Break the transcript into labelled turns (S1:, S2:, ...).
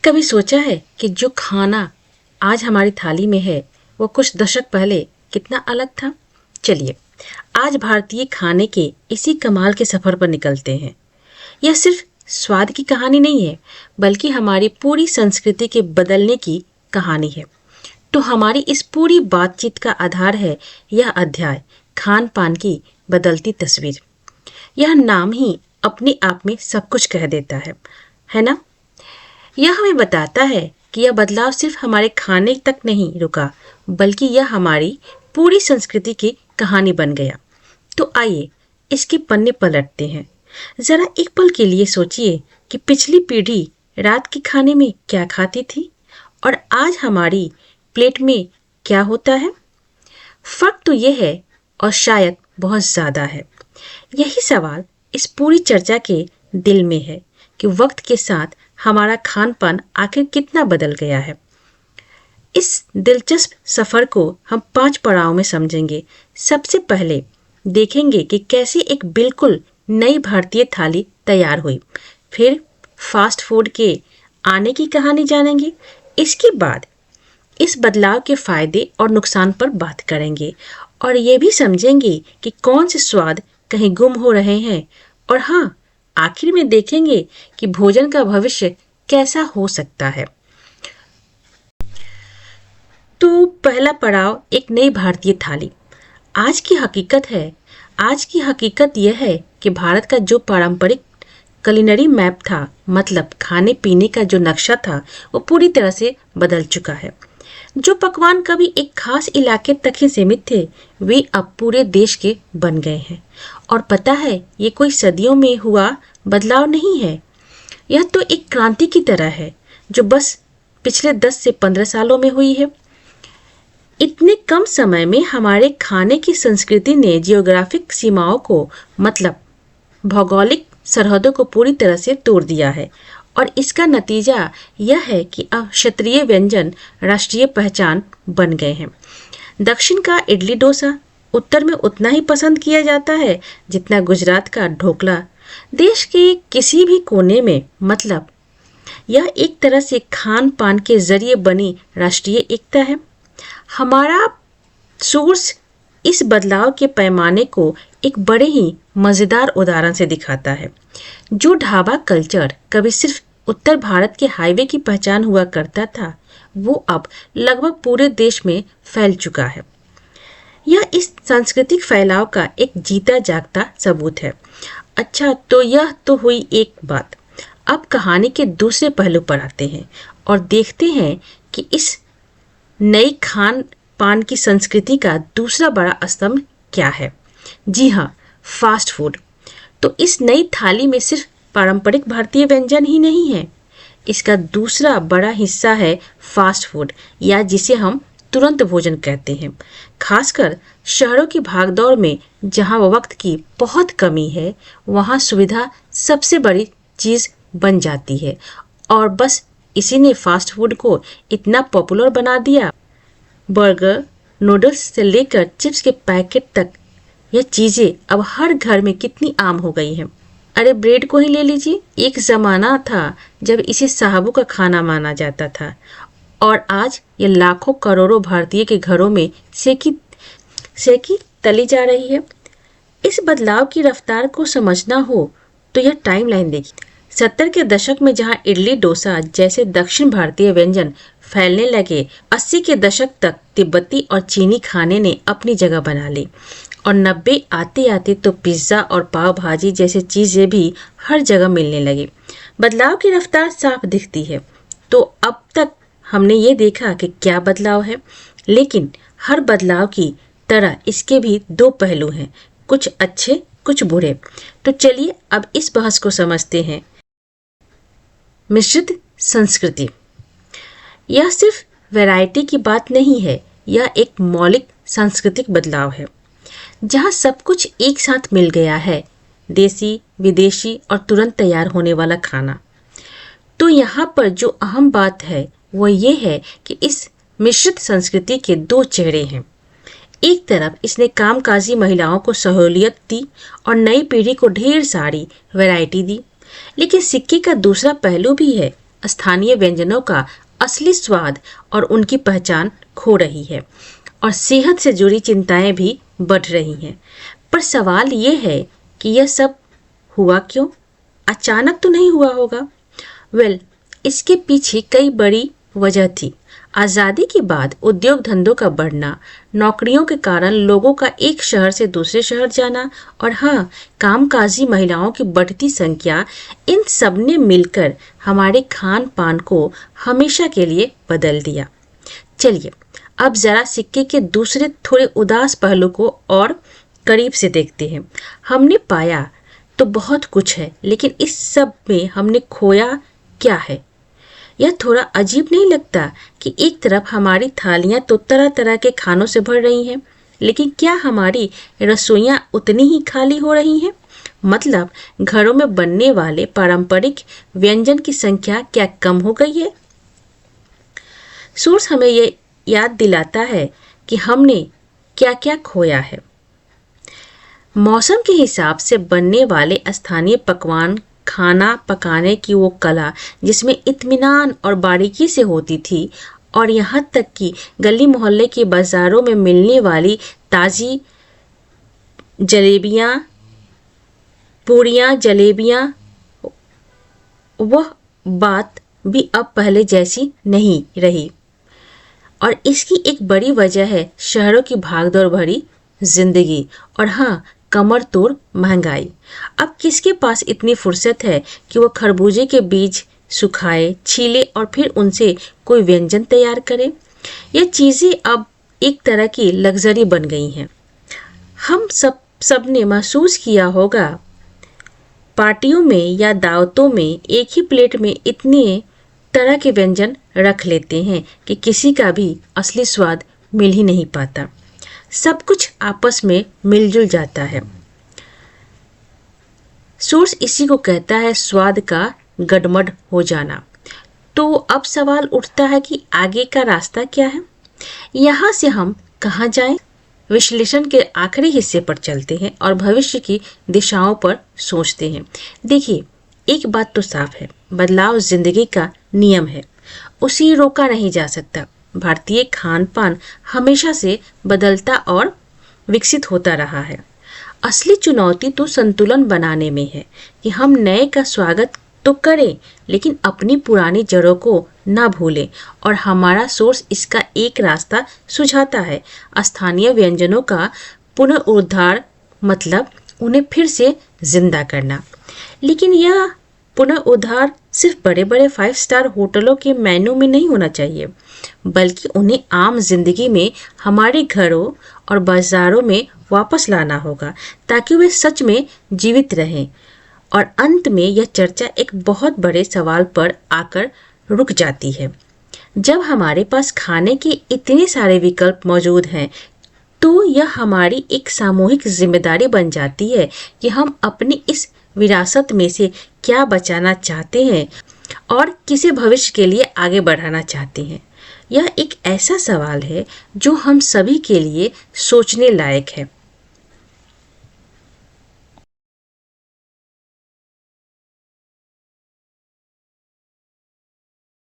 S1: कभी सोचा है कि जो खाना आज हमारी थाली में है वो कुछ दशक पहले कितना अलग था? चलिए आज भारतीय खाने के इसी कमाल के सफर पर निकलते हैं। यह सिर्फ स्वाद की कहानी नहीं है, बल्कि हमारी पूरी संस्कृति के बदलने की कहानी है। तो हमारी इस पूरी बातचीत का आधार है यह अध्याय, खान पान की बदलती तस्वीर। यह नाम ही अपने आप में सब कुछ कह देता है ना? यह हमें बताता है कि यह बदलाव सिर्फ हमारे खाने तक नहीं रुका, बल्कि यह हमारी पूरी संस्कृति की कहानी बन गया। तो आइए इसके पन्ने पलटते हैं। जरा एक पल के लिए सोचिए कि पिछली पीढ़ी रात के खाने में क्या खाती थी और आज हमारी प्लेट में क्या होता है। फर्क तो यह है, और शायद बहुत ज़्यादा है। यही सवाल इस पूरी चर्चा के दिल में है कि वक्त के साथ हमारा खान पान आखिर कितना बदल गया है। इस दिलचस्प सफ़र को हम 5 पड़ाव में समझेंगे। सबसे पहले देखेंगे कि कैसे एक बिल्कुल नई भारतीय थाली तैयार हुई। फिर फास्ट फूड के आने की कहानी जानेंगे। इसके बाद इस बदलाव के फायदे और नुकसान पर बात करेंगे और ये भी समझेंगे कि कौन से स्वाद कहीं गुम हो रहे हैं। और हाँ, आखिर में देखेंगे कि भोजन का भविष्य कैसा हो सकता है। तो पहला पड़ाव, एक नई भारतीय थाली। आज की हकीकत यह है कि भारत का जो पारंपरिक कुलिनरी मैप था, मतलब खाने पीने का जो नक्शा था, वो पूरी तरह से बदल चुका है। जो पकवान कभी एक खास इलाके तक ही सीमित थे, वे अब पूरे देश के बन गए हैं। और पता है, ये कोई सदियों में हुआ बदलाव नहीं है। यह तो एक क्रांति की तरह है जो बस पिछले 10 से 15 सालों में हुई है। इतने कम समय में हमारे खाने की संस्कृति ने जियोग्राफिक सीमाओं को, मतलब भौगोलिक सरहदों को पूरी तरह से तोड़ दिया है। और इसका नतीजा यह है कि अब क्षेत्रीय व्यंजन राष्ट्रीय पहचान बन गए हैं। दक्षिण का इडली डोसा उत्तर में उतना ही पसंद किया जाता है जितना गुजरात का ढोकला। देश के किसी भी कोने में, मतलब यह एक तरह से खान पान के जरिए बनी राष्ट्रीय एकता है। हमारा सोर्स इस बदलाव के पैमाने को एक बड़े ही मज़ेदार उदाहरण से दिखाता है। जो ढाबा कल्चर कभी सिर्फ उत्तर भारत के हाईवे की पहचान हुआ करता था, वो अब लगभग पूरे देश में फैल चुका है। यह इस सांस्कृतिक फैलाव का एक जीता जागता सबूत है। अच्छा, तो यह तो हुई एक बात। अब कहानी के दूसरे पहलू पर आते हैं और देखते हैं कि इस नई खान पान की संस्कृति का दूसरा बड़ा स्तंभ क्या है। जी हाँ, फास्ट फूड। तो इस नई थाली में सिर्फ पारंपरिक भारतीय व्यंजन ही नहीं है। इसका दूसरा बड़ा हिस्सा है फास्ट फूड, या जिसे हम तुरंत भोजन कहते हैं। खासकर शहरों की भागदौड़ में, जहां वक्त की बहुत कमी है, वहां सुविधा सबसे बड़ी चीज़ बन जाती है। और बस इसी ने फास्ट फूड को इतना पॉपुलर बना दिया। बर्गर, नूडल्स से लेकर चिप्स के पैकेट तक, यह चीज़ें अब हर घर में कितनी आम हो गई हैं। अरे ब्रेड को ही ले लीजिए। एक ज़माना था जब इसे साहबों का खाना माना जाता था, और आज ये लाखों करोड़ों भारतीय के घरों में सेकी तली जा रही है। इस बदलाव की रफ्तार को समझना हो तो यह टाइमलाइन देखिए। 70 के दशक में जहां इडली डोसा जैसे दक्षिण भारतीय व्यंजन फैलने लगे, 80 के दशक तक तिब्बती और चीनी खाने ने अपनी जगह बना ली, और 90 आते आते तो पिज्ज़ा और पाव भाजी जैसी चीज़ें भी हर जगह मिलने लगी। बदलाव की रफ्तार साफ दिखती है। तो अब तक हमने ये देखा कि क्या बदलाव है, लेकिन हर बदलाव की तरह इसके भी 2 पहलू हैं, कुछ अच्छे कुछ बुरे। तो चलिए अब इस बहस को समझते हैं। मिश्रित संस्कृति। यह सिर्फ वैरायटी की बात नहीं है, यह एक मौलिक सांस्कृतिक बदलाव है जहां सब कुछ एक साथ मिल गया है, देसी, विदेशी और तुरंत तैयार होने वाला खाना। तो यहाँ पर जो अहम बात है वो ये है कि इस मिश्रित संस्कृति के 2 चेहरे हैं। एक तरफ इसने कामकाजी महिलाओं को सहूलियत दी और नई पीढ़ी को ढेर सारी वैरायटी दी, लेकिन सिक्के का दूसरा पहलू भी है। स्थानीय व्यंजनों का असली स्वाद और उनकी पहचान खो रही है और सेहत से जुड़ी चिंताएं भी बढ़ रही हैं। पर सवाल ये है कि यह सब हुआ क्यों? अचानक तो नहीं हुआ होगा। इसके पीछे कई बड़ी वजह थी। आज़ादी के बाद उद्योग धंधों का बढ़ना, नौकरियों के कारण लोगों का एक शहर से दूसरे शहर जाना और हाँ, कामकाजी महिलाओं की बढ़ती संख्या, इन सब ने मिलकर हमारे खान पान को हमेशा के लिए बदल दिया। चलिए अब जरा सिक्के के दूसरे थोड़े उदास पहलू को और करीब से देखते हैं। हमने पाया तो बहुत कुछ है, लेकिन इस सब में हमने खोया क्या है? यह थोड़ा अजीब नहीं लगता कि एक तरफ हमारी थालियां तो तरह तरह के खानों से भर रही हैं, लेकिन क्या हमारी रसोइयां उतनी ही खाली हो रही हैं? मतलब घरों में बनने वाले पारंपरिक व्यंजन की संख्या क्या कम हो गई है? सोर्स हमें ये याद दिलाता है कि हमने क्या क्या खोया है। मौसम के हिसाब से बनने वाले स्थानीय पकवान, खाना पकाने की वो कला जिसमें इत्मीनान और बारीकी से होती थी, और यहाँ तक कि गली मोहल्ले के बाजारों में मिलने वाली ताज़ी जलेबियाँ, पूड़ियाँ, जलेबियाँ, वह बात भी अब पहले जैसी नहीं रही। और इसकी एक बड़ी वजह है शहरों की भागदौड़ भरी जिंदगी और हाँ, कमर तोड़ महंगाई। अब किसके पास इतनी फुर्सत है कि वो खरबूजे के बीज सुखाए, छीले और फिर उनसे कोई व्यंजन तैयार करे? ये चीज़ें अब एक तरह की लग्जरी बन गई हैं। हम सबने महसूस किया होगा, पार्टियों में या दावतों में एक ही प्लेट में इतने तरह के व्यंजन रख लेते हैं कि किसी का भी असली स्वाद मिल ही नहीं पाता। सब कुछ आपस में मिलजुल जाता है। सोर्स इसी को कहता है स्वाद का गडमड हो जाना। तो अब सवाल उठता है कि आगे का रास्ता क्या है? यहाँ से हम कहाँ जाएं? विश्लेषण के आखिरी हिस्से पर चलते हैं और भविष्य की दिशाओं पर सोचते हैं। देखिए, एक बात तो साफ है, बदलाव जिंदगी का नियम है, उसे रोका नहीं जा सकता। भारतीय खान पान हमेशा से बदलता और विकसित होता रहा है। असली चुनौती तो संतुलन बनाने में है कि हम नए का स्वागत तो करें, लेकिन अपनी पुरानी जड़ों को ना भूलें। और हमारा सोर्स इसका एक रास्ता सुझाता है, स्थानीय व्यंजनों का पुनरुद्धार, मतलब उन्हें फिर से जिंदा करना। लेकिन यह पुनरुद्धार सिर्फ बड़े बड़े 5 स्टार होटलों के मेन्यू में नहीं होना चाहिए, बल्कि उन्हें आम जिंदगी में, हमारे घरों और बाजारों में वापस लाना होगा, ताकि वे सच में जीवित रहें। और अंत में यह चर्चा एक बहुत बड़े सवाल पर आकर रुक जाती है। जब हमारे पास खाने के इतने सारे विकल्प मौजूद हैं, तो यह हमारी एक सामूहिक जिम्मेदारी बन जाती है कि हम अपनी इस विरासत में से क्या बचाना चाहते हैं और किसे भविष्य के लिए आगे बढ़ाना चाहते हैं। यह एक ऐसा सवाल है जो हम सभी के लिए सोचने लायक है।